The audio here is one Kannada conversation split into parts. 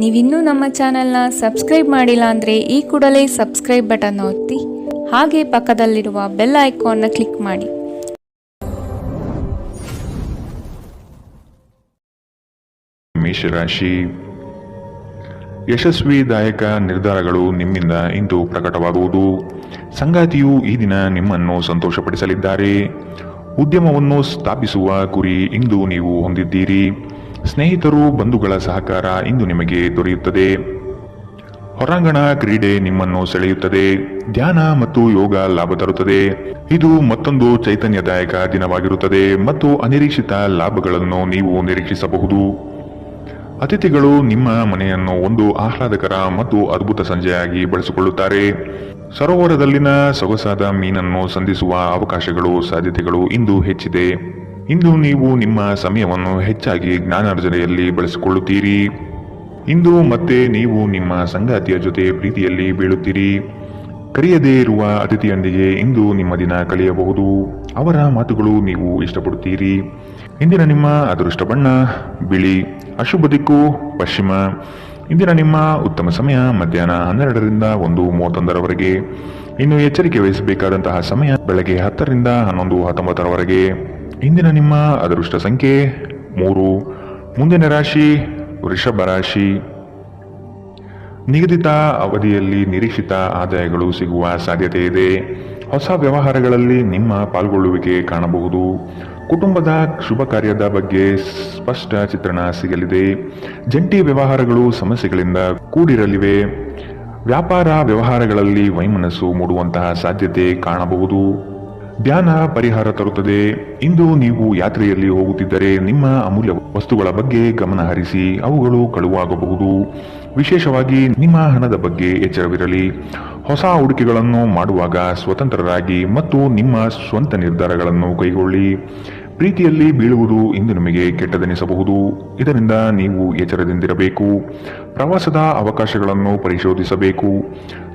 ನೀವಿನ್ನೂ ನಮ್ಮ ಚಾನೆಲ್ನ ಸಬ್ಸ್ಕ್ರೈಬ್ ಮಾಡಿಲ್ಲ ಅಂದರೆ ಈ ಕೂಡಲೇ ಸಬ್ಸ್ಕ್ರೈಬ್ ಬಟನ್ ಒತ್ತಿ ಹಾಗೆ ಪಕ್ಕದಲ್ಲಿರುವ ಬೆಲ್ ಐಕಾನ್ನ ಕ್ಲಿಕ್ ಮಾಡಿ. ಮೇಷರಾಶಿ, ಯಶಸ್ವಿದಾಯಕ ನಿರ್ಧಾರಗಳು ನಿಮ್ಮಿಂದ ಇಂದು ಪ್ರಕಟವಾಗುವುದು. ಸಂಗಾತಿಯು ಈ ದಿನ ನಿಮ್ಮನ್ನು ಸಂತೋಷಪಡಿಸಲಿದ್ದಾರೆ. ಉದ್ಯಮವನ್ನು ಸ್ಥಾಪಿಸುವ ಗುರಿ ಇಂದು ನೀವು ಹೊಂದಿದ್ದೀರಿ. ಸ್ನೇಹಿತರು, ಬಂಧುಗಳ ಸಹಕಾರ ಇಂದು ನಿಮಗೆ ದೊರೆಯುತ್ತದೆ. ಹೊರಾಂಗಣ ಕ್ರೀಡೆ ನಿಮ್ಮನ್ನು ಸೆಳೆಯುತ್ತದೆ. ಧ್ಯಾನ ಮತ್ತು ಯೋಗ ಲಾಭ ತರುತ್ತದೆ. ಇದು ಮತ್ತೊಂದು ಚೈತನ್ಯದಾಯಕ ದಿನವಾಗಿರುತ್ತದೆ ಮತ್ತು ಅನಿರೀಕ್ಷಿತ ಲಾಭಗಳನ್ನು ನೀವು ನಿರೀಕ್ಷಿಸಬಹುದು. ಅತಿಥಿಗಳು ನಿಮ್ಮ ಮನೆಯನ್ನು ಒಂದು ಆಹ್ಲಾದಕರ ಮತ್ತು ಅದ್ಭುತ ಸಂಜೆಯಾಗಿ ಬಳಸಿಕೊಳ್ಳುತ್ತಾರೆ. ಸರೋವರದಲ್ಲಿನ ಸೊಗಸಾದ ಮೀನನ್ನು ಸಂಧಿಸುವ ಅವಕಾಶಗಳು ಸಾಧ್ಯತೆಗಳು ಇಂದು ಹೆಚ್ಚಿದೆ. ಇಂದು ನೀವು ನಿಮ್ಮ ಸಮಯವನ್ನು ಹೆಚ್ಚಾಗಿ ಜ್ಞಾನಾರ್ಜನೆಯಲ್ಲಿ ಬಳಸಿಕೊಳ್ಳುತ್ತೀರಿ. ಇಂದು ಮತ್ತೆ ನೀವು ನಿಮ್ಮ ಸಂಗಾತಿಯ ಜೊತೆ ಪ್ರೀತಿಯಲ್ಲಿ ಬೀಳುತ್ತೀರಿ. ಕರೆಯದೇ ಇರುವ ಅತಿಥಿಯೊಂದಿಗೆ ಇಂದು ನಿಮ್ಮ ದಿನ ಕಳೆಯಬಹುದು. ಅವರ ಮಾತುಗಳು ನೀವು ಇಷ್ಟಪಡುತ್ತೀರಿ. ಇಂದಿನ ನಿಮ್ಮ ಅದೃಷ್ಟ ಬಣ್ಣ ಬಿಳಿ. ಅಶುಭ ದಿಕ್ಕು ಪಶ್ಚಿಮ. ಇಂದಿನ ನಿಮ್ಮ ಉತ್ತಮ ಸಮಯ ಮಧ್ಯಾಹ್ನ 12ರಿಂದ 1:31ರವರೆಗೆ. ಇನ್ನು ಎಚ್ಚರಿಕೆ ವಹಿಸಬೇಕಾದಂತಹ ಸಮಯ ಬೆಳಗ್ಗೆ 10ರಿಂದ 11:19ರವರೆಗೆ. ಇಂದಿನ ನಿಮ್ಮ ಅದೃಷ್ಟ ಸಂಖ್ಯೆ 3. ಮುಂದಿನ ರಾಶಿ ವೃಷಭ ರಾಶಿ. ನಿಗದಿತ ಅವಧಿಯಲ್ಲಿ ನಿರೀಕ್ಷಿತ ಆದಾಯಗಳು ಸಿಗುವ ಸಾಧ್ಯತೆ ಇದೆ. ಹೊಸ ವ್ಯವಹಾರಗಳಲ್ಲಿ ನಿಮ್ಮ ಪಾಲ್ಗೊಳ್ಳುವಿಕೆ ಕಾಣಬಹುದು. ಕುಟುಂಬದ ಶುಭ ಕಾರ್ಯದ ಬಗ್ಗೆ ಸ್ಪಷ್ಟ ಚಿತ್ರಣ ಸಿಗಲಿದೆ. ಜಂಟಿ ವ್ಯವಹಾರಗಳು ಸಮಸ್ಯೆಗಳಿಂದ ಕೂಡಿರಲಿವೆ. ವ್ಯಾಪಾರ ವ್ಯವಹಾರಗಳಲ್ಲಿ ವೈಮನಸ್ಸು ಮೂಡುವಂತಹ ಸಾಧ್ಯತೆ ಕಾಣಬಹುದು. ಧ್ಯಾನ ಪರಿಹಾರ ತರುತ್ತದೆ. ಇಂದು ನೀವು ಯಾತ್ರೆಯಲ್ಲಿ ಹೋಗುತ್ತಿದ್ದರೆ ನಿಮ್ಮ ಅಮೂಲ್ಯ ವಸ್ತುಗಳ ಬಗ್ಗೆ ಗಮನ ಹರಿಸಿ. ಅವುಗಳು ಕಳುವಾಗಬಹುದು. ವಿಶೇಷವಾಗಿ ನಿಮ್ಮ ಹಣದ ಬಗ್ಗೆ ಎಚ್ಚರವಿರಲಿ. ಹೊಸ ಹೂಡಿಕೆಗಳನ್ನು ಮಾಡುವಾಗ ಸ್ವತಂತ್ರರಾಗಿ ಮತ್ತು ನಿಮ್ಮ ಸ್ವಂತ ನಿರ್ಧಾರಗಳನ್ನು ಕೈಗೊಳ್ಳಿ. ಪ್ರೀತಿಯಲ್ಲಿ ಬೀಳುವುದು ಇಂದು ನಿಮಗೆ ಕೆಟ್ಟದೆನಿಸಬಹುದು. ಇದರಿಂದ ನೀವು ಎಚ್ಚರದಿಂದಿರಬೇಕು. ಪ್ರವಾಸದ ಅವಕಾಶಗಳನ್ನು ಪರಿಶೋಧಿಸಬೇಕು.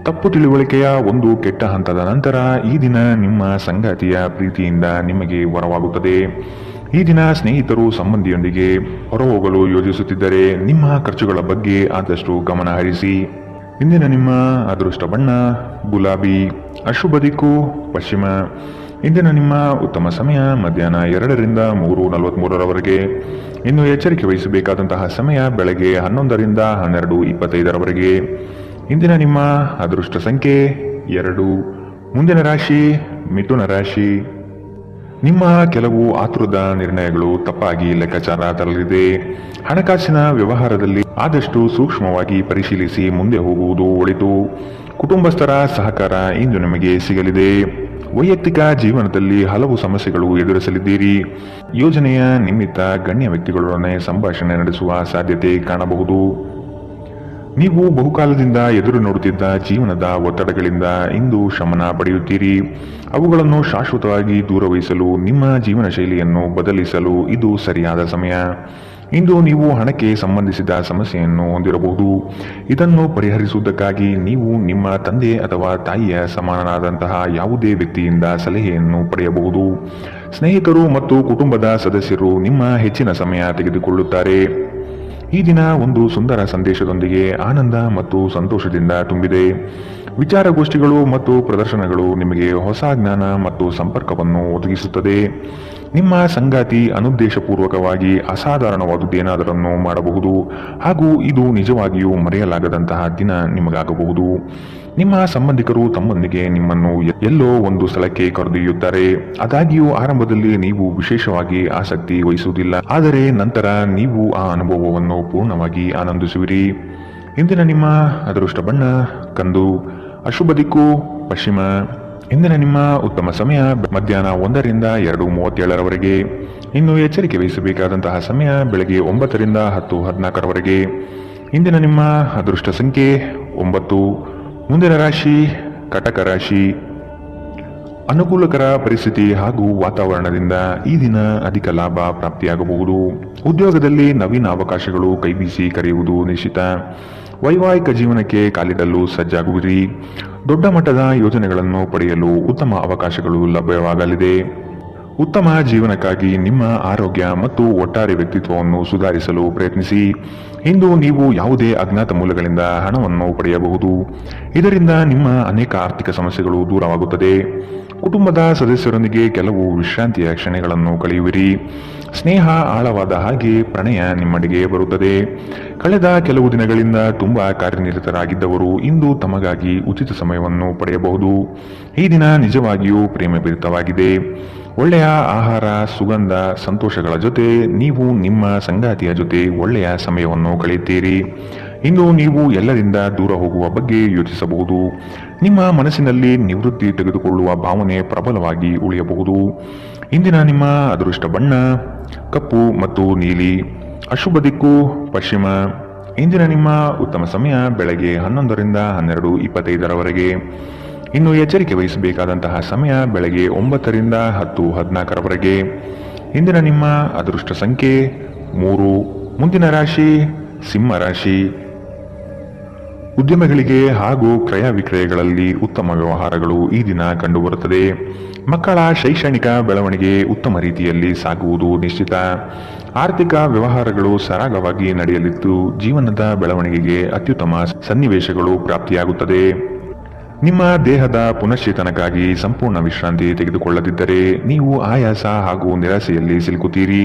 ತಪ್ಪು ತಿಳುವಳಿಕೆಯ ಒಂದು ಕೆಟ್ಟ ಹಂತದ ನಂತರ ಈ ದಿನ ನಿಮ್ಮ ಸಂಗಾತಿಯ ಪ್ರೀತಿಯಿಂದ ನಿಮಗೆ ವರವಾಗುತ್ತದೆ. ಈ ದಿನ ಸ್ನೇಹಿತರು ಸಂಬಂಧಿಯೊಂದಿಗೆ ಹೊರಹೋಗಲು ಯೋಜಿಸುತ್ತಿದ್ದರೆ ನಿಮ್ಮ ಖರ್ಚುಗಳ ಬಗ್ಗೆ ಆದಷ್ಟು ಗಮನ ಹರಿಸಿ. ಇಂದಿನ ನಿಮ್ಮ ಅದೃಷ್ಟ ಬಣ್ಣ ಗುಲಾಬಿ. ಅಶುಭ ದಿಕ್ಕು ಪಶ್ಚಿಮ. ಇಂದಿನ ನಿಮ್ಮ ಉತ್ತಮ ಸಮಯ ಮಧ್ಯಾಹ್ನ 2ರಿಂದ 3:43ರವರೆಗೆ. ಇನ್ನು ಎಚ್ಚರಿಕೆ ವಹಿಸಬೇಕಾದಂತಹ ಸಮಯ ಬೆಳಗ್ಗೆ 11ರಿಂದ 12:25ರವರೆಗೆ. ಇಂದಿನ ನಿಮ್ಮ ಅದೃಷ್ಟ ಸಂಖ್ಯೆ 2. ಮುಂದಿನ ರಾಶಿ ಮಿಥುನ ರಾಶಿ. ನಿಮ್ಮ ಕೆಲವು ಆತುರದ ನಿರ್ಣಯಗಳು ತಪ್ಪಾಗಿ ಲೆಕ್ಕಾಚಾರ ತರಲಿದೆ. ಹಣಕಾಸಿನ ವ್ಯವಹಾರದಲ್ಲಿ ಆದಷ್ಟು ಸೂಕ್ಷ್ಮವಾಗಿ ಪರಿಶೀಲಿಸಿ ಮುಂದೆ ಹೋಗುವುದು ಒಳಿತು. ಕುಟುಂಬಸ್ಥರ ಸಹಕಾರ ಇಂದು ನಿಮಗೆ ಸಿಗಲಿದೆ. ವೈಯಕ್ತಿಕ ಜೀವನದಲ್ಲಿ ಹಲವು ಸಮಸ್ಯೆಗಳು ಎದುರಿಸಲಿದ್ದೀರಿ. ಯೋಜನೆಯ ನಿಮಿತ್ತ ಗಣ್ಯ ವ್ಯಕ್ತಿಗಳೊಡನೆ ಸಂಭಾಷಣೆ ನಡೆಸುವ ಸಾಧ್ಯತೆ ಕಾಣಬಹುದು. ನೀವು ಬಹುಕಾಲದಿಂದ ಎದುರು ನೋಡುತ್ತಿದ್ದ ಜೀವನದ ಒತ್ತಡಗಳಿಂದ ಇಂದು ಶಮನ ಪಡೆಯುತ್ತೀರಿ. ಅವುಗಳನ್ನು ಶಾಶ್ವತವಾಗಿ ದೂರವಿರಿಸಲು ನಿಮ್ಮ ಜೀವನ ಶೈಲಿಯನ್ನು ಬದಲಿಸಲು ಇದು ಸರಿಯಾದ ಸಮಯ. ಇಂದು ನೀವು ಹಣಕ್ಕೆ ಸಂಬಂಧಿಸಿದ ಸಮಸ್ಯೆಯನ್ನು ಹೊಂದಿರಬಹುದು. ಇದನ್ನು ಪರಿಹರಿಸುವುದಕ್ಕಾಗಿ ನೀವು ನಿಮ್ಮ ತಂದೆ ಅಥವಾ ತಾಯಿಯ ಸಮಾನನಾದಂತಹ ಯಾವುದೇ ವ್ಯಕ್ತಿಯಿಂದ ಸಲಹೆಯನ್ನು ಪಡೆಯಬಹುದು. ಸ್ನೇಹಿತರು ಮತ್ತು ಕುಟುಂಬದ ಸದಸ್ಯರು ನಿಮ್ಮ ಹೆಚ್ಚಿನ ಸಮಯ ತೆಗೆದುಕೊಳ್ಳುತ್ತಾರೆ. ಈ ದಿನ ಒಂದು ಸುಂದರ ಸಂದೇಶದೊಂದಿಗೆ ಆನಂದ ಮತ್ತು ಸಂತೋಷದಿಂದ ತುಂಬಿದೆ. ವಿಚಾರಗೋಷ್ಠಿಗಳು ಮತ್ತು ಪ್ರದರ್ಶನಗಳು ನಿಮಗೆ ಹೊಸ ಜ್ಞಾನ ಮತ್ತು ಸಂಪರ್ಕವನ್ನು ಒದಗಿಸುತ್ತದೆ. ನಿಮ್ಮ ಸಂಗಾತಿ ಅನುದ್ದೇಶಪೂರ್ವಕವಾಗಿ ಅಸಾಧಾರಣವಾದುದೇನಾದರನ್ನು ಮಾಡಬಹುದು ಹಾಗೂ ಇದು ನಿಜವಾಗಿಯೂ ಮರೆಯಲಾಗದಂತಹ ದಿನ ನಿಮಗಾಗಬಹುದು. ನಿಮ್ಮ ಸಂಬಂಧಿಕರು ತಮ್ಮೊಂದಿಗೆ ನಿಮ್ಮನ್ನು ಎಲ್ಲೋ ಒಂದು ಸ್ಥಳಕ್ಕೆ ಕರೆದೊಯ್ಯುತ್ತಾರೆ. ಆದಾಗ್ಯೂ ಆರಂಭದಲ್ಲಿ ನೀವು ವಿಶೇಷವಾಗಿ ಆಸಕ್ತಿ ವಹಿಸುವುದಿಲ್ಲ, ಆದರೆ ನಂತರ ನೀವು ಆ ಅನುಭವವನ್ನು ಪೂರ್ಣವಾಗಿ ಆನಂದಿಸುವಿರಿ. ಇಂದಿನ ನಿಮ್ಮ ಅದೃಷ್ಟ ಬಣ್ಣ ಕಂದು. ಅಶುಭ ದಿಕ್ಕು ಪಶ್ಚಿಮ. ಇಂದಿನ ನಿಮ್ಮ ಉತ್ತಮ ಸಮಯ ಮಧ್ಯಾಹ್ನ 1ರಿಂದ 2:37ರವರೆಗೆ. ಇನ್ನು ಎಚ್ಚರಿಕೆ ವಹಿಸಬೇಕಾದಂತಹ ಸಮಯ ಬೆಳಗ್ಗೆ 9ರಿಂದ 10:14ರವರೆಗೆ. ಇಂದಿನ ನಿಮ್ಮ ಅದೃಷ್ಟ ಸಂಖ್ಯೆ 9. ಮುಂದಿನ ರಾಶಿ ಕಟಕ ರಾಶಿ. ಅನುಕೂಲಕರ ಪರಿಸ್ಥಿತಿ ಹಾಗೂ ವಾತಾವರಣದಿಂದ ಈ ದಿನ ಅಧಿಕ ಲಾಭ ಪ್ರಾಪ್ತಿಯಾಗಬಹುದು. ಉದ್ಯೋಗದಲ್ಲಿ ನವೀನ ಅವಕಾಶಗಳು ಕೈಬೀಸಿ ಕರೆಯುವುದು ನಿಶ್ಚಿತ. ವೈವಾಹಿಕ ಜೀವನಕ್ಕೆ ಕಾಲಿಡಲು ಸಜ್ಜಾಗುವಿರಿ. ದೊಡ್ಡ ಮಟ್ಟದ ಯೋಜನೆಗಳನ್ನು ಪಡೆಯಲು ಉತ್ತಮ ಅವಕಾಶಗಳು ಲಭ್ಯವಾಗಲಿದೆ. ಉತ್ತಮ ಜೀವನಕ್ಕಾಗಿ ನಿಮ್ಮ ಆರೋಗ್ಯ ಮತ್ತು ಒಟ್ಟಾರೆ ವ್ಯಕ್ತಿತ್ವವನ್ನು ಸುಧಾರಿಸಲು ಪ್ರಯತ್ನಿಸಿ. ಇಂದು ನೀವು ಯಾವುದೇ ಅಜ್ಞಾತ ಮೂಲಗಳಿಂದ ಹಣವನ್ನು ಪಡೆಯಬಹುದು. ಇದರಿಂದ ನಿಮ್ಮ ಅನೇಕ ಆರ್ಥಿಕ ಸಮಸ್ಯೆಗಳು ದೂರವಾಗುತ್ತದೆ. ಕುಟುಂಬದ ಸದಸ್ಯರೊಂದಿಗೆ ಕೆಲವು ವಿಶ್ರಾಂತಿಯ ಕ್ಷಣಗಳನ್ನು ಕಳೆಯುವಿರಿ. ಸ್ನೇಹ ಆಳವಾದ ಹಾಗೆ ಪ್ರಣಯ ನಿಮ್ಮಡೆಗೆ ಬರುತ್ತದೆ. ಕಳೆದ ಕೆಲವು ದಿನಗಳಿಂದ ತುಂಬಾ ಕಾರ್ಯನಿರತರಾಗಿದ್ದವರು ಇಂದು ತಮಗಾಗಿ ಉಚಿತ ಸಮಯವನ್ನು ಪಡೆಯಬಹುದು. ಈ ದಿನ ನಿಜವಾಗಿಯೂ ಪ್ರೇಮಭರಿತವಾಗಿದೆ. ಒಳ್ಳೆಯ ಆಹಾರ, ಸುಗಂಧ, ಸಂತೋಷಗಳ ಜೊತೆ ನೀವು ನಿಮ್ಮ ಸಂಗಾತಿಯ ಜೊತೆ ಒಳ್ಳೆಯ ಸಮಯವನ್ನು ಕಳೆಯುತ್ತೀರಿ. ಇಂದು ನೀವು ಎಲ್ಲರಿಂದ ದೂರ ಹೋಗುವ ಬಗ್ಗೆ ಯೋಚಿಸಬಹುದು. ನಿಮ್ಮ ಮನಸ್ಸಿನಲ್ಲಿ ನಿವೃತ್ತಿ ತೆಗೆದುಕೊಳ್ಳುವ ಭಾವನೆ ಪ್ರಬಲವಾಗಿ ಉಳಿಯಬಹುದು. ಇಂದಿನ ನಿಮ್ಮ ಅದೃಷ್ಟ ಬಣ್ಣ ಕಪ್ಪು ಮತ್ತು ನೀಲಿ. ಅಶುಭ ದಿಕ್ಕು ಪಶ್ಚಿಮ. ಇಂದಿನ ನಿಮ್ಮ ಉತ್ತಮ ಸಮಯ ಬೆಳಗ್ಗೆ 11ರಿಂದ 12:25ರವರೆಗೆ. ಇನ್ನು ಎಚ್ಚರಿಕೆ ವಹಿಸಬೇಕಾದಂತಹ ಸಮಯ ಬೆಳಗ್ಗೆ 9ರಿಂದ 10:14ರವರೆಗೆ. ಇಂದಿನ ನಿಮ್ಮ ಅದೃಷ್ಟ ಸಂಖ್ಯೆ 3. ಮುಂದಿನ ರಾಶಿ ಸಿಂಹ ರಾಶಿ. ಉದ್ಯಮಗಳಿಗೆ ಹಾಗೂ ಕ್ರಯ ವಿಕ್ರಯಗಳಲ್ಲಿ ಉತ್ತಮ ವ್ಯವಹಾರಗಳು ಈ ದಿನ ಕಂಡುಬರುತ್ತದೆ. ಮಕ್ಕಳ ಶೈಕ್ಷಣಿಕ ಬೆಳವಣಿಗೆ ಉತ್ತಮ ರೀತಿಯಲ್ಲಿ ಸಾಗುವುದು ನಿಶ್ಚಿತ. ಆರ್ಥಿಕ ವ್ಯವಹಾರಗಳು ಸರಾಗವಾಗಿ ನಡೆಯಲಿದ್ದು ಜೀವನದ ಬೆಳವಣಿಗೆಗೆ ಅತ್ಯುತ್ತಮ ಸನ್ನಿವೇಶಗಳು ಪ್ರಾಪ್ತಿಯಾಗುತ್ತದೆ. ನಿಮ್ಮ ದೇಹದ ಪುನಶ್ಚೇತನಕ್ಕಾಗಿ ಸಂಪೂರ್ಣ ವಿಶ್ರಾಂತಿ ತೆಗೆದುಕೊಳ್ಳದಿದ್ದರೆ ನೀವು ಆಯಾಸ ಹಾಗೂ ನಿರಾಸೆಯಲ್ಲಿ ಸಿಲುಕುತ್ತೀರಿ.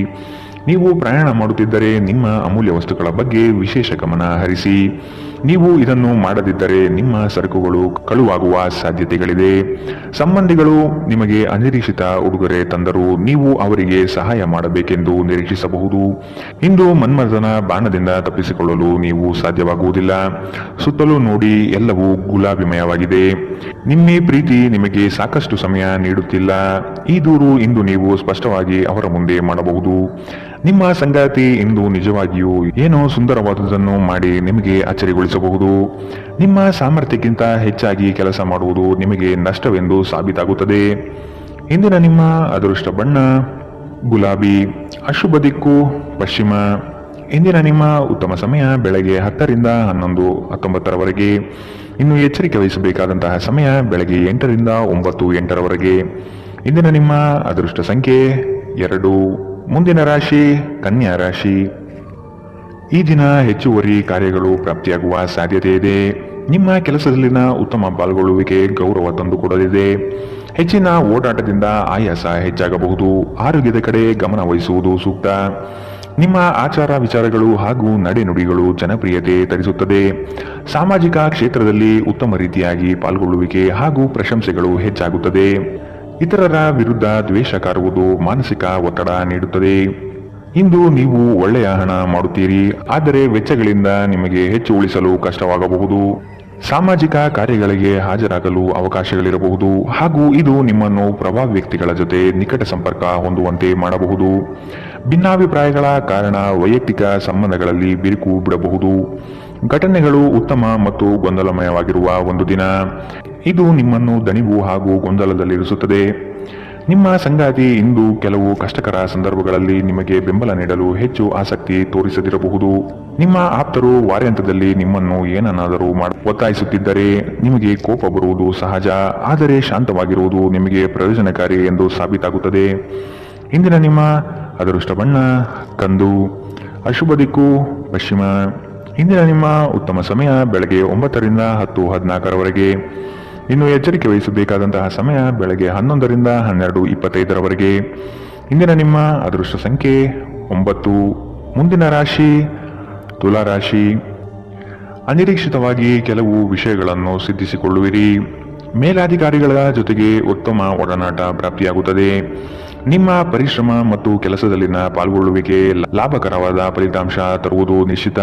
ನೀವು ಪ್ರಯಾಣ ಮಾಡುತ್ತಿದ್ದರೆ ನಿಮ್ಮ ಅಮೂಲ್ಯ ವಸ್ತುಗಳ ಬಗ್ಗೆ ವಿಶೇಷ ಗಮನ ಹರಿಸಿ. ನೀವು ಇದನ್ನು ಮಾಡದಿದ್ದರೆ ನಿಮ್ಮ ಸರಕುಗಳು ಕಳುವಾಗುವ ಸಾಧ್ಯತೆಗಳಿದೆ. ಸಂಬಂಧಿಗಳು ನಿಮಗೆ ಅನಿರೀಕ್ಷಿತ ಉಡುಗೊರೆ ತಂದರೂ ನೀವು ಅವರಿಗೆ ಸಹಾಯ ಮಾಡಬೇಕೆಂದು ನಿರೀಕ್ಷಿಸಬಹುದು. ಇಂದು ಮನ್ಮಥನ ಬಾಣದಿಂದ ತಪ್ಪಿಸಿಕೊಳ್ಳಲು ನೀವು ಸಾಧ್ಯವಾಗುವುದಿಲ್ಲ. ಸುತ್ತಲೂ ನೋಡಿ, ಎಲ್ಲವೂ ಗುಲಾಬಿಮಯವಾಗಿದೆ. ನಿಮ್ಮ ಪ್ರೀತಿ ನಿಮಗೆ ಸಾಕಷ್ಟು ಸಮಯ ನೀಡುತ್ತಿಲ್ಲ. ಈ ದೂರು ಇಂದು ನೀವು ಸ್ಪಷ್ಟವಾಗಿ ಅವರ ಮುಂದೆ ಮಾಡಬಹುದು. ನಿಮ್ಮ ಸಂಗಾತಿ ಇಂದು ನಿಜವಾಗಿಯೂ ಏನೋ ಸುಂದರವಾದುದನ್ನು ಮಾಡಿ ನಿಮಗೆ ಅಚ್ಚರಿಗೊಳಿಸಬಹುದು. ನಿಮ್ಮ ಸಾಮರ್ಥ್ಯಕ್ಕಿಂತ ಹೆಚ್ಚಾಗಿ ಕೆಲಸ ಮಾಡುವುದು ನಿಮಗೆ ನಷ್ಟವೆಂದು ಸಾಬೀತಾಗುತ್ತದೆ. ಇಂದಿನ ನಿಮ್ಮ ಅದೃಷ್ಟ ಬಣ್ಣ ಗುಲಾಬಿ. ಅಶುಭ ದಿಕ್ಕು ಪಶ್ಚಿಮ. ಇಂದಿನ ನಿಮ್ಮ ಉತ್ತಮ ಸಮಯ ಬೆಳಗ್ಗೆ 10ರಿಂದ 11:19ರವರೆಗೆ. ಇನ್ನು ಎಚ್ಚರಿಕೆ ವಹಿಸಬೇಕಾದಂತಹ ಸಮಯ ಬೆಳಗ್ಗೆ 8ರಿಂದ 9:08ರವರೆಗೆ. ಇಂದಿನ ನಿಮ್ಮ ಅದೃಷ್ಟ ಸಂಖ್ಯೆ 2. ಮುಂದಿನ ರಾಶಿ ಕನ್ಯಾ ರಾಶಿ. ಈ ದಿನ ಹೆಚ್ಚುವರಿ ಕಾರ್ಯಗಳು ಪ್ರಾಪ್ತಿಯಾಗುವ ಸಾಧ್ಯತೆ ಇದೆ. ನಿಮ್ಮ ಕೆಲಸದಲ್ಲಿನ ಉತ್ತಮ ಪಾಲ್ಗೊಳ್ಳುವಿಕೆ ಗೌರವ ತಂದುಕೊಡಲಿದೆ. ಹೆಚ್ಚಿನ ಓಡಾಟದಿಂದ ಆಯಾಸ ಹೆಚ್ಚಾಗಬಹುದು. ಆರೋಗ್ಯದ ಕಡೆ ಗಮನ ವಹಿಸುವುದು ಸೂಕ್ತ. ನಿಮ್ಮ ಆಚಾರ ವಿಚಾರಗಳು ಹಾಗೂ ನಡೆನುಡಿಗಳು ಜನಪ್ರಿಯತೆ ತರಿಸುತ್ತದೆ. ಸಾಮಾಜಿಕ ಕ್ಷೇತ್ರದಲ್ಲಿ ಉತ್ತಮ ರೀತಿಯಾಗಿ ಪಾಲ್ಗೊಳ್ಳುವಿಕೆ ಹಾಗೂ ಪ್ರಶಂಸೆಗಳು ಹೆಚ್ಚಾಗುತ್ತದೆ. ಇತರರ ವಿರುದ್ಧ ದ್ವೇಷ ಕಾರುವುದು ಮಾನಸಿಕ ಒತ್ತಡ ನೀಡುತ್ತದೆ. ಇಂದು ನೀವು ಒಳ್ಳೆಯ ಹಣ ಮಾಡುತ್ತೀರಿ, ಆದರೆ ವೆಚ್ಚಗಳಿಂದ ನಿಮಗೆ ಹೆಚ್ಚು ಉಳಿಸಲು ಕಷ್ಟವಾಗಬಹುದು. ಸಾಮಾಜಿಕ ಕಾರ್ಯಗಳಿಗೆ ಹಾಜರಾಗಲು ಅವಕಾಶಗಳಿರಬಹುದು ಹಾಗೂ ಇದು ನಿಮ್ಮನ್ನು ಪ್ರಭಾವಿ ವ್ಯಕ್ತಿಗಳ ಜೊತೆ ನಿಕಟ ಸಂಪರ್ಕ ಹೊಂದುವಂತೆ ಮಾಡಬಹುದು. ಭಿನ್ನಾಭಿಪ್ರಾಯಗಳ ಕಾರಣ ವೈಯಕ್ತಿಕ ಸಂಬಂಧಗಳಲ್ಲಿ ಬಿರುಕು ಬಿಡಬಹುದು. ಘಟನೆಗಳು ಉತ್ತಮ ಮತ್ತು ಗೊಂದಲಮಯವಾಗಿರುವ ಒಂದು ದಿನ. ಇದು ನಿಮ್ಮನ್ನು ದಣಿವು ಹಾಗೂ ಗೊಂದಲದಲ್ಲಿರಿಸುತ್ತದೆ. ನಿಮ್ಮ ಸಂಗಾತಿ ಇಂದು ಕೆಲವು ಕಷ್ಟಕರ ಸಂದರ್ಭಗಳಲ್ಲಿ ನಿಮಗೆ ಬೆಂಬಲ ನೀಡಲು ಹೆಚ್ಚು ಆಸಕ್ತಿ ತೋರಿಸದಿರಬಹುದು. ನಿಮ್ಮ ಆಪ್ತರು ವಾರ್ಯಾಂತದಲ್ಲಿ ನಿಮ್ಮನ್ನು ಏನನ್ನಾದರೂ ಒತ್ತಾಯಿಸುತ್ತಿದ್ದರೆ ನಿಮಗೆ ಕೋಪ ಬರುವುದು ಸಹಜ, ಆದರೆ ಶಾಂತವಾಗಿರುವುದು ನಿಮಗೆ ಪ್ರಯೋಜನಕಾರಿ ಎಂದು ಸಾಬೀತಾಗುತ್ತದೆ. ಇಂದಿನ ನಿಮ್ಮ ಅದೃಷ್ಟ ಬಣ್ಣ ಕಂದು. ಅಶುಭ ದಿಕ್ಕು ಪಶ್ಚಿಮ. ಇಂದಿನ ನಿಮ್ಮ ಉತ್ತಮ ಸಮಯ ಬೆಳಗ್ಗೆ 9ರಿಂದ 10:14ರವರೆಗೆ. ಇನ್ನು ಎಚ್ಚರಿಕೆ ವಹಿಸಬೇಕಾದಂತಹ ಸಮಯ ಬೆಳಗ್ಗೆ 11ರಿಂದ 12:25ರವರೆಗೆ. ಇಂದಿನ ನಿಮ್ಮ ಅದೃಷ್ಟ ಸಂಖ್ಯೆ 9. ಮುಂದಿನ ರಾಶಿ ತುಲಾ ರಾಶಿ. ಅನಿರೀಕ್ಷಿತವಾಗಿ ಕೆಲವು ವಿಷಯಗಳನ್ನು ಸಿದ್ಧಿಸಿಕೊಳ್ಳುವಿರಿ. ಮೇಲಾಧಿಕಾರಿಗಳ ಜೊತೆಗೆ ಉತ್ತಮ ಒಡನಾಟ ಪ್ರಾಪ್ತಿಯಾಗುತ್ತದೆ. ನಿಮ್ಮ ಪರಿಶ್ರಮ ಮತ್ತು ಕೆಲಸದಲ್ಲಿನ ಪಾಲ್ಗೊಳ್ಳುವಿಕೆ ಲಾಭಕರವಾದ ಫಲಿತಾಂಶ ತರುವುದು ನಿಶ್ಚಿತ.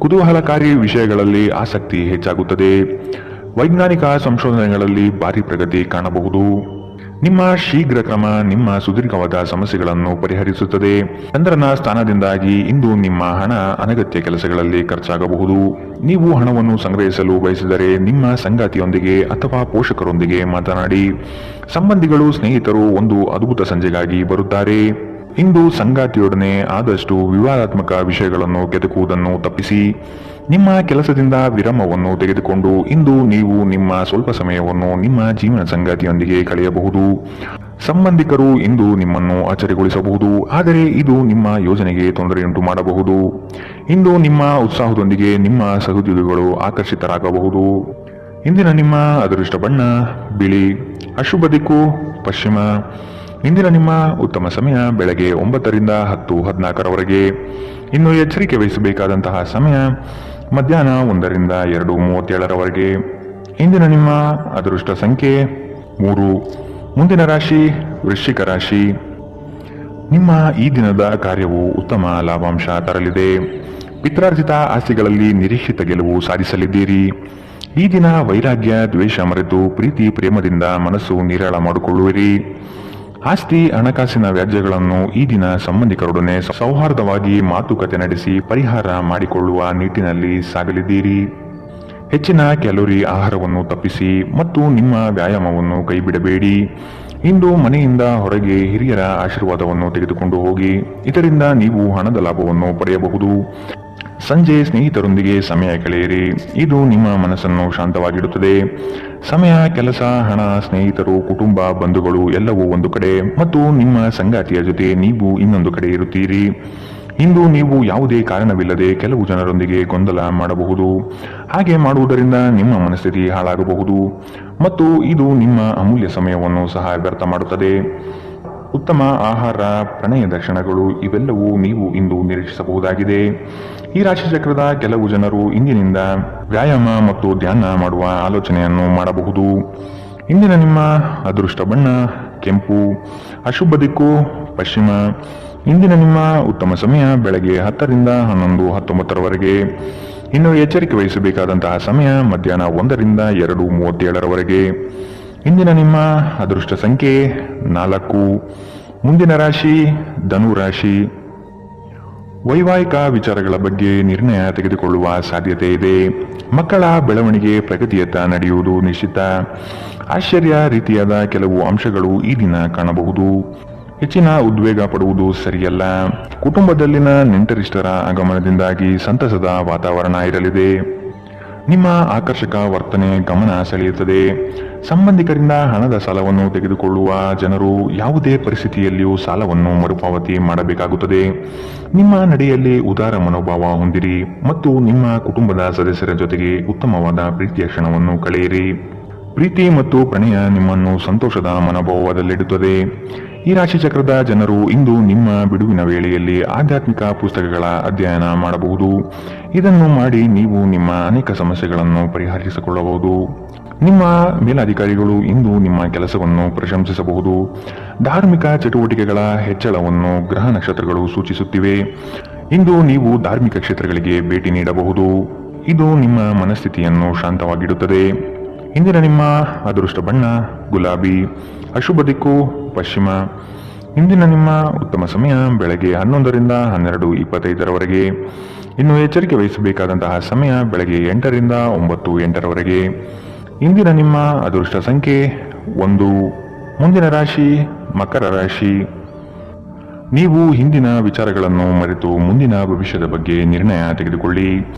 ಕುತೂಹಲಕಾರಿ ವಿಷಯಗಳಲ್ಲಿ ಆಸಕ್ತಿ ಹೆಚ್ಚಾಗುತ್ತದೆ. ವೈಜ್ಞಾನಿಕ ಸಂಶೋಧನೆಗಳಲ್ಲಿ ಭಾರಿ ಪ್ರಗತಿ ಕಾಣಬಹುದು. ನಿಮ್ಮ ಶೀಘ್ರ ಕ್ರಮ ನಿಮ್ಮ ಸುದೀರ್ಘವಾದ ಸಮಸ್ಯೆಗಳನ್ನು ಪರಿಹರಿಸುತ್ತದೆ. ಚಂದ್ರನ ಸ್ಥಾನದಿಂದಾಗಿ ಇಂದು ನಿಮ್ಮ ಹಣ ಅನಗತ್ಯ ಕೆಲಸಗಳಲ್ಲಿ ಖರ್ಚಾಗಬಹುದು. ನೀವು ಹಣವನ್ನು ಸಂಗ್ರಹಿಸಲು ಬಯಸಿದರೆ ನಿಮ್ಮ ಸಂಗಾತಿಯೊಂದಿಗೆ ಅಥವಾ ಪೋಷಕರೊಂದಿಗೆ ಮಾತನಾಡಿ. ಸಂಬಂಧಿಗಳು ಸ್ನೇಹಿತರು ಒಂದು ಅದ್ಭುತ ಸಂಜೆಗಾಗಿ ಬರುತ್ತಾರೆ. ಇಂದು ಸಂಗಾತಿಯೊಡನೆ ಆದಷ್ಟು ವಿವಾದಾತ್ಮಕ ವಿಷಯಗಳನ್ನು ಕೆದಕುವುದನ್ನು ತಪ್ಪಿಸಿ. ನಿಮ್ಮ ಕೆಲಸದಿಂದ ವಿರಾಮವನ್ನು ತೆಗೆದುಕೊಂಡು ಇಂದು ನೀವು ನಿಮ್ಮ ಸ್ವಲ್ಪ ಸಮಯವನ್ನು ನಿಮ್ಮ ಜೀವನ ಸಂಗಾತಿಯೊಂದಿಗೆ ಕಳೆಯಬಹುದು. ಸಂಬಂಧಿಕರು ಇಂದು ನಿಮ್ಮನ್ನು ಅಚ್ಚರಿಗೊಳಿಸಬಹುದು, ಆದರೆ ಇದು ನಿಮ್ಮ ಯೋಜನೆಗೆ ತೊಂದರೆಯುಂಟು ಮಾಡಬಹುದು. ಇಂದು ನಿಮ್ಮ ಉತ್ಸಾಹದೊಂದಿಗೆ ನಿಮ್ಮ ಸಹೋದ್ಯೋಗಿಗಳು ಆಕರ್ಷಿತರಾಗಬಹುದು. ಇಂದಿನ ನಿಮ್ಮ ಅದೃಷ್ಟ ಬಣ್ಣ ಬಿಳಿ. ಅಶುಭ ದಿಕ್ಕು ಪಶ್ಚಿಮ. ಇಂದಿನ ನಿಮ್ಮ ಉತ್ತಮ ಸಮಯ ಬೆಳಗ್ಗೆ 9ರಿಂದ 10:14ರವರೆಗೆ. ಇನ್ನು ಎಚ್ಚರಿಕೆ ವಹಿಸಬೇಕಾದಂತಹ ಸಮಯ ಮಧ್ಯಾಹ್ನ 1ರಿಂದ 2:37ರವರೆಗೆ. ಇಂದಿನ ನಿಮ್ಮ ಅದೃಷ್ಟ ಸಂಖ್ಯೆ 3. ಮುಂದಿನ ರಾಶಿ ವೃಶ್ಚಿಕ ರಾಶಿ. ನಿಮ್ಮ ಈ ದಿನದ ಕಾರ್ಯವು ಉತ್ತಮ ಲಾಭಾಂಶ ತರಲಿದೆ. ಪಿತ್ರಾರ್ಜಿತ ಆಸ್ತಿಗಳಲ್ಲಿ ನಿರೀಕ್ಷಿತ ಗೆಲುವು ಸಾಧಿಸಲಿದ್ದೀರಿ. ಈ ದಿನ ವೈರಾಗ್ಯ ದ್ವೇಷ ಮರೆತು ಪ್ರೀತಿ ಪ್ರೇಮದಿಂದ ಮನಸ್ಸು ನಿರಾಳ ಮಾಡಿಕೊಳ್ಳುವಿರಿ. ಆಸ್ತಿ ಹಣಕಾಸಿನ ವ್ಯಾಜ್ಯಗಳನ್ನು ಈ ದಿನ ಸಂಬಂಧಿಕರೊಡನೆ ಸೌಹಾರ್ದವಾಗಿ ಮಾತುಕತೆ ನಡೆಸಿ ಪರಿಹಾರ ಮಾಡಿಕೊಳ್ಳುವ ನಿಟ್ಟಿನಲ್ಲಿ ಸಾಗಲಿದ್ದೀರಿ. ಹೆಚ್ಚಿನ ಕ್ಯಾಲೋರಿ ಆಹಾರವನ್ನು ತಪ್ಪಿಸಿ ಮತ್ತು ನಿಮ್ಮ ವ್ಯಾಯಾಮವನ್ನು ಕೈಬಿಡಬೇಡಿ. ಇಂದು ಮನೆಯಿಂದ ಹೊರಗೆ ಹಿರಿಯರ ಆಶೀರ್ವಾದವನ್ನು ತೆಗೆದುಕೊಂಡು ಹೋಗಿ, ಇದರಿಂದ ನೀವು ಹಣದ ಲಾಭವನ್ನು ಪಡೆಯಬಹುದು. ಸಂಜೆ ಸ್ನೇಹಿತರೊಂದಿಗೆ ಸಮಯ ಕಳೆಯಿರಿ, ಇದು ನಿಮ್ಮ ಮನಸ್ಸನ್ನು ಶಾಂತವಾಗಿಡುತ್ತದೆ. ಸಮಯ, ಕೆಲಸ, ಹಣ, ಸ್ನೇಹಿತರು, ಕುಟುಂಬ, ಬಂಧುಗಳು ಎಲ್ಲವೂ ಒಂದು ಕಡೆ ಮತ್ತು ನಿಮ್ಮ ಸಂಗಾತಿಯ ಜೊತೆ ನೀವು ಇನ್ನೊಂದು ಕಡೆ ಇರುತ್ತೀರಿ. ಇಂದು ನೀವು ಯಾವುದೇ ಕಾರಣವಿಲ್ಲದೆ ಕೆಲವು ಜನರೊಂದಿಗೆ ಗೊಂದಲ ಮಾಡಬಹುದು. ಹಾಗೆ ಮಾಡುವುದರಿಂದ ನಿಮ್ಮ ಮನಸ್ಥಿತಿ ಹಾಳಾಗಬಹುದು ಮತ್ತು ಇದು ನಿಮ್ಮ ಅಮೂಲ್ಯ ಸಮಯವನ್ನು ಸಹ ವ್ಯರ್ಥ ಮಾಡುತ್ತದೆ. ಉತ್ತಮ ಆಹಾರ, ಪ್ರಣಯ ದರ್ಶನಗಳು ಇವೆಲ್ಲವೂ ನೀವು ಇಂದು ನಿರೀಕ್ಷಿಸಬಹುದಾಗಿದೆ. ಈ ರಾಶಿಚಕ್ರದ ಕೆಲವು ಜನರು ಇಂದಿನಿಂದ ವ್ಯಾಯಾಮ ಮತ್ತು ಧ್ಯಾನ ಮಾಡುವ ಆಲೋಚನೆಯನ್ನು ಮಾಡಬಹುದು. ಇಂದಿನ ನಿಮ್ಮ ಅದೃಷ್ಟ ಬಣ್ಣ ಕೆಂಪು. ಅಶುಭ ದಿಕ್ಕು ಪಶ್ಚಿಮ. ಇಂದಿನ ನಿಮ್ಮ ಉತ್ತಮ ಸಮಯ ಬೆಳಗ್ಗೆ 10ರಿಂದ 11:19ರವರೆಗೆ. ಇನ್ನು ಎಚ್ಚರಿಕೆ ವಹಿಸಬೇಕಾದಂತಹ ಸಮಯ ಮಧ್ಯಾಹ್ನ 1ರಿಂದ 2:37ರವರೆಗೆ. ಇಂದಿನ ನಿಮ್ಮ ಅದೃಷ್ಟ ಸಂಖ್ಯೆ 4. ಮುಂದಿನ ರಾಶಿ ಧನು ರಾಶಿ. ವೈವಾಹಿಕ ವಿಚಾರಗಳ ಬಗ್ಗೆ ನಿರ್ಣಯ ತೆಗೆದುಕೊಳ್ಳುವ ಸಾಧ್ಯತೆ ಇದೆ. ಮಕ್ಕಳ ಬೆಳವಣಿಗೆ ಪ್ರಗತಿಯತ್ತ ನಡೆಯುವುದು ನಿಶ್ಚಿತ. ಆಶ್ಚರ್ಯ ರೀತಿಯಾದ ಕೆಲವು ಅಂಶಗಳು ಈ ದಿನ ಕಾಣಬಹುದು. ಹೆಚ್ಚಿನ ಉದ್ವೇಗ ಪಡುವುದು ಸರಿಯಲ್ಲ. ಕುಟುಂಬದಲ್ಲಿನ ನೆಂಟರಿಷ್ಟರ ಆಗಮನದಿಂದಾಗಿ ಸಂತಸದ ವಾತಾವರಣ ಇರಲಿದೆ. ನಿಮ್ಮ ಆಕರ್ಷಕ ವರ್ತನೆ ಗಮನ ಸೆಳೆಯುತ್ತದೆ. ಸಂಬಂಧಿಕರಿಂದ ಹಣದ ಸಾಲವನ್ನು ತೆಗೆದುಕೊಳ್ಳುವ ಜನರು ಯಾವುದೇ ಪರಿಸ್ಥಿತಿಯಲ್ಲಿಯೂ ಸಾಲವನ್ನು ಮರುಪಾವತಿ ಮಾಡಬೇಕಾಗುತ್ತದೆ. ನಿಮ್ಮ ನಡೆಯಲ್ಲಿ ಉದಾರ ಮನೋಭಾವ ಹೊಂದಿರಿ ಮತ್ತು ನಿಮ್ಮ ಕುಟುಂಬದ ಸದಸ್ಯರ ಜೊತೆಗೆ ಉತ್ತಮವಾದ ಪ್ರೀತಿಯ ಕ್ಷಣವನ್ನು ಕಳೆಯಿರಿ. ಪ್ರೀತಿ ಮತ್ತು ಪ್ರಣಯ ನಿಮ್ಮನ್ನು ಸಂತೋಷದ ಮನೋಭಾವದಲ್ಲಿಡುತ್ತದೆ. ಈ ರಾಶಿಚಕ್ರದ ಜನರು ಇಂದು ನಿಮ್ಮ ಬಿಡುವಿನ ವೇಳೆಯಲ್ಲಿ ಆಧ್ಯಾತ್ಮಿಕ ಪುಸ್ತಕಗಳ ಅಧ್ಯಯನ ಮಾಡಬಹುದು. ಇದನ್ನು ಮಾಡಿ ನೀವು ನಿಮ್ಮ ಅನೇಕ ಸಮಸ್ಯೆಗಳನ್ನು ಪರಿಹರಿಸಿಕೊಳ್ಳಬಹುದು. ನಿಮ್ಮ ಮೇಲಾಧಿಕಾರಿಗಳು ಇಂದು ನಿಮ್ಮ ಕೆಲಸವನ್ನು ಪ್ರಶಂಸಿಸಬಹುದು. ಧಾರ್ಮಿಕ ಚಟುವಟಿಕೆಗಳ ಹೆಚ್ಚಳವನ್ನು ಗ್ರಹ ನಕ್ಷತ್ರಗಳು ಸೂಚಿಸುತ್ತಿವೆ. ಇಂದು ನೀವು ಧಾರ್ಮಿಕ ಕ್ಷೇತ್ರಗಳಿಗೆ ಭೇಟಿ ನೀಡಬಹುದು. ಇದು ನಿಮ್ಮ ಮನಸ್ಥಿತಿಯನ್ನು ಶಾಂತವಾಗಿಡುತ್ತದೆ. ಇಂದಿನ ನಿಮ್ಮ ಅದೃಷ್ಟ ಬಣ್ಣ ಗುಲಾಬಿ. ಅಶುಭ ದಿಕ್ಕು ಪಶ್ಚಿಮ. ಇಂದಿನ ನಿಮ್ಮ ಉತ್ತಮ ಸಮಯ ಬೆಳಗ್ಗೆ 11ರಿಂದ 12:25ರವರೆಗೆ. ಇನ್ನು ಎಚ್ಚರಿಕೆ ವಹಿಸಬೇಕಾದಂತಹ ಸಮಯ ಬೆಳಗ್ಗೆ 8ರಿಂದ 9:08ರವರೆಗೆ. ಇಂದಿನ ನಿಮ್ಮ ಅದೃಷ್ಟ ಸಂಖ್ಯೆ 1. ಮುಂದಿನ ರಾಶಿ ಮಕರ ರಾಶಿ. ನೀವು ಹಿಂದಿನ ವಿಚಾರಗಳನ್ನು ಮರೆತು ಮುಂದಿನ ಭವಿಷ್ಯದ ಬಗ್ಗೆ ನಿರ್ಣಯ ತೆಗೆದುಕೊಳ್ಳಿ.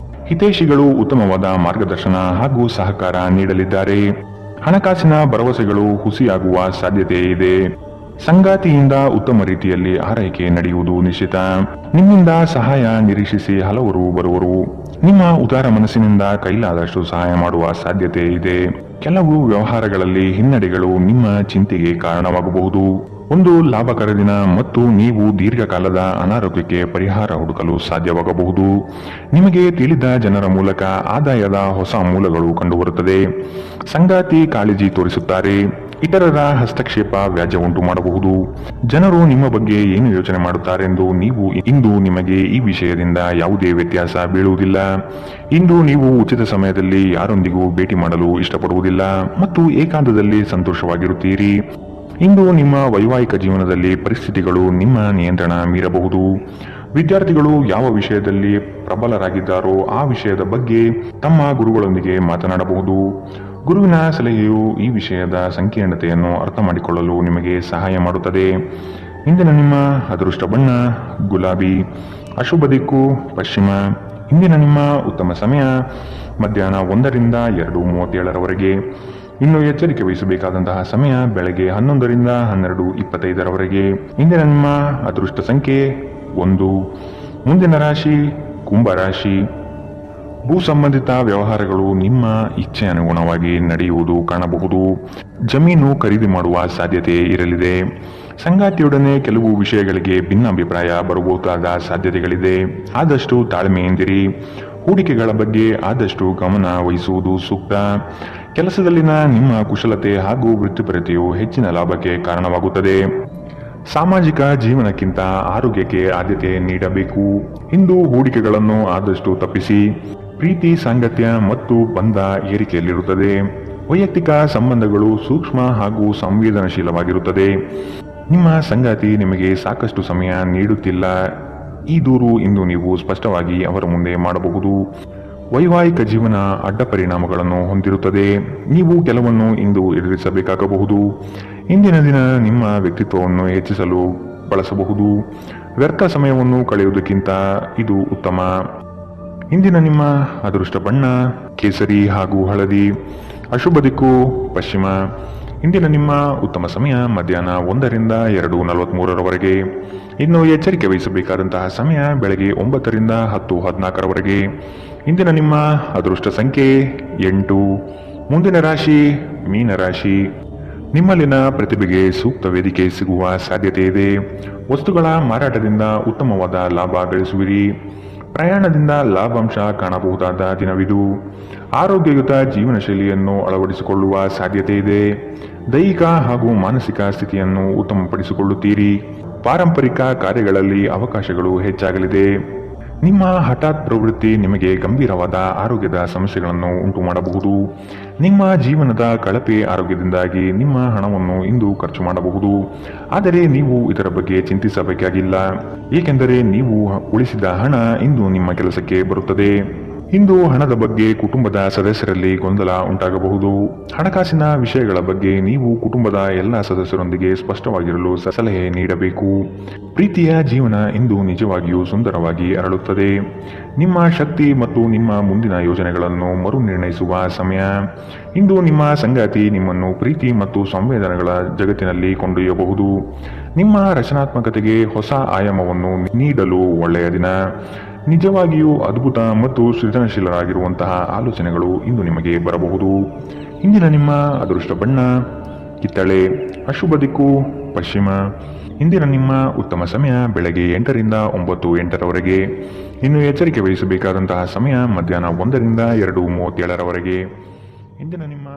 ಹಿತೈಷಿಗಳು ಉತ್ತಮವಾದ ಮಾರ್ಗದರ್ಶನ ಹಾಗೂ ಸಹಕಾರ ನೀಡಲಿದ್ದಾರೆ. ಹಣಕಾಸಿನ ಭರವಸೆಗಳು ಹುಸಿಯಾಗುವ ಸಾಧ್ಯತೆ ಇದೆ. ಸಂಗಾತಿಯಿಂದ ಉತ್ತಮ ರೀತಿಯಲ್ಲಿ ಆರೈಕೆ ನಡೆಯುವುದು ನಿಶ್ಚಿತ. ನಿಮ್ಮಿಂದ ಸಹಾಯ ನಿರೀಕ್ಷಿಸಿ ಹಲವರು ಬರುವರು. ನಿಮ್ಮ ಉದಾರ ಮನಸ್ಸಿನಿಂದ ಕೈಲಾದಷ್ಟು ಸಹಾಯ ಮಾಡುವ ಸಾಧ್ಯತೆ ಇದೆ. ಕೆಲವು ವ್ಯವಹಾರಗಳಲ್ಲಿ ಹಿನ್ನಡೆಗಳು ನಿಮ್ಮ ಚಿಂತೆಗೆ ಕಾರಣವಾಗಬಹುದು. ಒಂದು ಲಾಭಕರ ದಿನ ಮತ್ತು ನೀವು ದೀರ್ಘಕಾಲದ ಅನಾರೋಗ್ಯಕ್ಕೆ ಪರಿಹಾರ ಹುಡುಕಲು ಸಾಧ್ಯವಾಗಬಹುದು. ನಿಮಗೆ ತಿಳಿದ ಜನರ ಮೂಲಕ ಆದಾಯದ ಹೊಸ ಮೂಲಗಳು ಕಂಡುಬರುತ್ತದೆ. ಸಂಗಾತಿ ಕಾಳಜಿ ತೋರಿಸುತ್ತಾರೆ. ಇತರರ ಹಸ್ತಕ್ಷೇಪ ವ್ಯಾಜ್ಯ ಉಂಟು ಮಾಡಬಹುದು. ಜನರು ನಿಮ್ಮ ಬಗ್ಗೆ ಏನು ಯೋಚನೆ ಮಾಡುತ್ತಾರೆಂದು ನೀವು ಇಂದು ನಿಮಗೆ ಈ ವಿಷಯದಿಂದ ಯಾವುದೇ ವ್ಯತ್ಯಾಸ ಬೀಳುವುದಿಲ್ಲ. ಇಂದು ನೀವು ಉಚಿತ ಸಮಯದಲ್ಲಿ ಯಾರೊಂದಿಗೂ ಭೇಟಿ ಮಾಡಲು ಇಷ್ಟಪಡುವುದಿಲ್ಲ ಮತ್ತು ಏಕಾಂತದಲ್ಲಿ ಸಂತೋಷವಾಗಿರುತ್ತೀರಿ. ಇಂದು ನಿಮ್ಮ ವೈವಾಹಿಕ ಜೀವನದಲ್ಲಿ ಪರಿಸ್ಥಿತಿಗಳು ನಿಮ್ಮ ನಿಯಂತ್ರಣ ಮೀರಬಹುದು. ವಿದ್ಯಾರ್ಥಿಗಳು ಯಾವ ವಿಷಯದಲ್ಲಿ ಪ್ರಬಲರಾಗಿದ್ದಾರೋ ಆ ವಿಷಯದ ಬಗ್ಗೆ ತಮ್ಮ ಗುರುಗಳೊಂದಿಗೆ ಮಾತನಾಡಬಹುದು. ಗುರುವಿನ ಸಲಹೆಯು ಈ ವಿಷಯದ ಸಂಕೀರ್ಣತೆಯನ್ನು ಅರ್ಥ ಮಾಡಿಕೊಳ್ಳಲು ನಿಮಗೆ ಸಹಾಯ ಮಾಡುತ್ತದೆ. ಇಂದಿನ ನಿಮ್ಮ ಅದೃಷ್ಟ ಬಣ್ಣ ಗುಲಾಬಿ. ಅಶುಭ ದಿಕ್ಕು ಪಶ್ಚಿಮ. ಇಂದಿನ ನಿಮ್ಮ ಉತ್ತಮ ಸಮಯ ಮಧ್ಯಾಹ್ನ 1ರಿಂದ 2:37ರವರೆಗೆ. ಇನ್ನು ಎಚ್ಚರಿಕೆ ವಹಿಸಬೇಕಾದಂತಹ ಸಮಯ ಬೆಳಗ್ಗೆ 11ರಿಂದ 12:25ರವರೆಗೆ. ಇಂದಿನ ನಿಮ್ಮ ಅದೃಷ್ಟ ಸಂಖ್ಯೆ 1. ಮುಂದಿನ ರಾಶಿ ಕುಂಭರಾಶಿ. ಭೂ ಸಂಬಂಧಿತ ವ್ಯವಹಾರಗಳು ನಿಮ್ಮ ಇಚ್ಛೆ ಅನುಗುಣವಾಗಿ ನಡೆಯುವುದು ಕಾಣಬಹುದು. ಜಮೀನು ಖರೀದಿ ಮಾಡುವ ಸಾಧ್ಯತೆ ಇರಲಿದೆ. ಸಂಗಾತಿಯೊಡನೆ ಕೆಲವು ವಿಷಯಗಳಿಗೆ ಭಿನ್ನಾಭಿಪ್ರಾಯ ಬರಬಹುದಾದ ಸಾಧ್ಯತೆಗಳಿದೆ. ಆದಷ್ಟು ತಾಳ್ಮೆಯಿಂದಿರಿ. ಹೂಡಿಕೆಗಳ ಬಗ್ಗೆ ಆದಷ್ಟು ಗಮನ ವಹಿಸುವುದು ಸೂಕ್ತ. ಕೆಲಸದಲ್ಲಿನ ನಿಮ್ಮ ಕುಶಲತೆ ಹಾಗೂ ವೃತ್ತಿಪರತೆಯು ಹೆಚ್ಚಿನ ಲಾಭಕ್ಕೆ ಕಾರಣವಾಗುತ್ತದೆ. ಸಾಮಾಜಿಕ ಜೀವನಕ್ಕಿಂತ ಆರೋಗ್ಯಕ್ಕೆ ಆದ್ಯತೆ ನೀಡಬೇಕು. ಇಂದು ಹೂಡಿಕೆಗಳನ್ನು ಆದಷ್ಟು ತಪ್ಪಿಸಿ. ಪ್ರೀತಿ ಸಾಂಗತ್ಯ ಮತ್ತು ಬಂಧ ಏರಿಕೆಯಲ್ಲಿರುತ್ತದೆ. ವೈಯಕ್ತಿಕ ಸಂಬಂಧಗಳು ಸೂಕ್ಷ್ಮ ಹಾಗೂ ಸಂವೇದನಶೀಲವಾಗಿರುತ್ತದೆ. ನಿಮ್ಮ ಸಂಗಾತಿ ನಿಮಗೆ ಸಾಕಷ್ಟು ಸಮಯ ನೀಡುತ್ತಿಲ್ಲ. ಈ ದೂರು ಇಂದು ನೀವು ಸ್ಪಷ್ಟವಾಗಿ ಅವರ ಮುಂದೆ ಮಾಡಬಹುದು. ವೈವಾಹಿಕ ಜೀವನ ಅಡ್ಡ ಪರಿಣಾಮಗಳನ್ನು ಹೊಂದಿರುತ್ತದೆ. ನೀವು ಕೆಲವನ್ನು ಇಂದು ಎದುರಿಸಬೇಕಾಗಬಹುದು. ಇಂದಿನ ದಿನ ನಿಮ್ಮ ವ್ಯಕ್ತಿತ್ವವನ್ನು ಹೆಚ್ಚಿಸಲು ಬಳಸಬಹುದು. ವ್ಯರ್ಥ ಸಮಯವನ್ನು ಕಳೆಯುವುದಕ್ಕಿಂತ ಇದು ಉತ್ತಮ. ಇಂದಿನ ನಿಮ್ಮ ಅದೃಷ್ಟ ಬಣ್ಣ ಕೇಸರಿ ಹಾಗೂ ಹಳದಿ. ಅಶುಭ ದಿಕ್ಕು ಪಶ್ಚಿಮ. ಇಂದಿನ ನಿಮ್ಮ ಉತ್ತಮ ಸಮಯ ಮಧ್ಯಾಹ್ನ 1ರಿಂದ 2:43ರವರೆಗೆ. ಇನ್ನು ಎಚ್ಚರಿಕೆ ವಹಿಸಬೇಕಾದಂತಹ ಸಮಯ ಬೆಳಗ್ಗೆ 9ರಿಂದ 10:14ರವರೆಗೆ. ಇಂದಿನ ನಿಮ್ಮ ಅದೃಷ್ಟ ಸಂಖ್ಯೆ 8. ಮುಂದಿನ ರಾಶಿ ಮೀನರಾಶಿ. ನಿಮ್ಮಲ್ಲಿನ ಪ್ರತಿಭೆಗೆ ಸೂಕ್ತ ವೇದಿಕೆ ಸಿಗುವ ಸಾಧ್ಯತೆ ಇದೆ. ವಸ್ತುಗಳ ಮಾರಾಟದಿಂದ ಉತ್ತಮವಾದ ಲಾಭ ಗಳಿಸುವಿರಿ. ಪ್ರಯಾಣದಿಂದ ಲಾಭಾಂಶ ಕಾಣಬಹುದಾದ ದಿನವಿದು. ಆರೋಗ್ಯಯುತ ಜೀವನ ಶೈಲಿಯನ್ನು ಅಳವಡಿಸಿಕೊಳ್ಳುವ ಸಾಧ್ಯತೆ ಇದೆ. ದೈಹಿಕ ಹಾಗೂ ಮಾನಸಿಕ ಸ್ಥಿತಿಯನ್ನು ಉತ್ತಮಪಡಿಸಿಕೊಳ್ಳುತ್ತೀರಿ. ಪಾರಂಪರಿಕ ಕಾರ್ಯಗಳಲ್ಲಿ ಅವಕಾಶಗಳು ಹೆಚ್ಚಾಗಲಿದೆ. ನಿಮ್ಮ ಹಠಾತ್ ಪ್ರವೃತ್ತಿ ನಿಮಗೆ ಗಂಭೀರವಾದ ಆರೋಗ್ಯದ ಸಮಸ್ಯೆಗಳನ್ನು ಉಂಟು ಮಾಡಬಹುದು. ನಿಮ್ಮ ಜೀವನದ ಕಳಪೆ ಆರೋಗ್ಯದಿಂದಾಗಿ ನಿಮ್ಮ ಹಣವನ್ನು ಇಂದು ಖರ್ಚು ಮಾಡಬಹುದು. ಆದರೆ ನೀವು ಇದರ ಬಗ್ಗೆ ಚಿಂತಿಸಬೇಕಾಗಿಲ್ಲ, ಏಕೆಂದರೆ ನೀವು ಉಳಿಸಿದ ಹಣ ಇಂದು ನಿಮ್ಮ ಕೆಲಸಕ್ಕೆ ಬರುತ್ತದೆ. ಇಂದು ಹಣದ ಬಗ್ಗೆ ಕುಟುಂಬದ ಸದಸ್ಯರಲ್ಲಿ ಗೊಂದಲ ಉಂಟಾಗಬಹುದು. ಹಣಕಾಸಿನ ವಿಷಯಗಳ ಬಗ್ಗೆ ನೀವು ಕುಟುಂಬದ ಎಲ್ಲ ಸದಸ್ಯರೊಂದಿಗೆ ಸ್ಪಷ್ಟವಾಗಿರಲು ಸಲಹೆ ನೀಡಬೇಕು. ಪ್ರೀತಿಯ ಜೀವನ ಇಂದು ನಿಜವಾಗಿಯೂ ಸುಂದರವಾಗಿ ಅರಳುತ್ತದೆ. ನಿಮ್ಮ ಶಕ್ತಿ ಮತ್ತು ನಿಮ್ಮ ಮುಂದಿನ ಯೋಜನೆಗಳನ್ನು ಮರು ನಿರ್ಣಯಿಸುವ ಸಮಯ. ಇಂದು ನಿಮ್ಮ ಸಂಗಾತಿ ನಿಮ್ಮನ್ನು ಪ್ರೀತಿ ಮತ್ತು ಸಂವೇದನೆಗಳ ಜಗತ್ತಿನಲ್ಲಿ ಕೊಂಡೊಯ್ಯಬಹುದು. ನಿಮ್ಮ ರಚನಾತ್ಮಕತೆಗೆ ಹೊಸ ಆಯಾಮವನ್ನು ನೀಡಲು ಒಳ್ಳೆಯ ದಿನ. ನಿಜವಾಗಿಯೂ ಅದ್ಭುತ ಮತ್ತು ಸೃಜನಶೀಲರಾಗಿರುವಂತಹ ಆಲೋಚನೆಗಳು ಇಂದು ನಿಮಗೆ ಬರಬಹುದು. ಇಂದಿನ ನಿಮ್ಮ ಅದೃಷ್ಟ ಬಣ್ಣ ಕಿತ್ತಳೆ. ಅಶುಭ ದಿಕ್ಕು ಪಶ್ಚಿಮ. ಇಂದಿನ ನಿಮ್ಮ ಉತ್ತಮ ಸಮಯ ಬೆಳಗ್ಗೆ 8ರಿಂದ 9:08ರವರೆಗೆ. ಇನ್ನು ಎಚ್ಚರಿಕೆ ವಹಿಸಬೇಕಾದಂತಹ ಸಮಯ ಮಧ್ಯಾಹ್ನ 1ರಿಂದ 2:37ರವರೆಗೆ. ಇಂದಿನ ನಿಮ್ಮ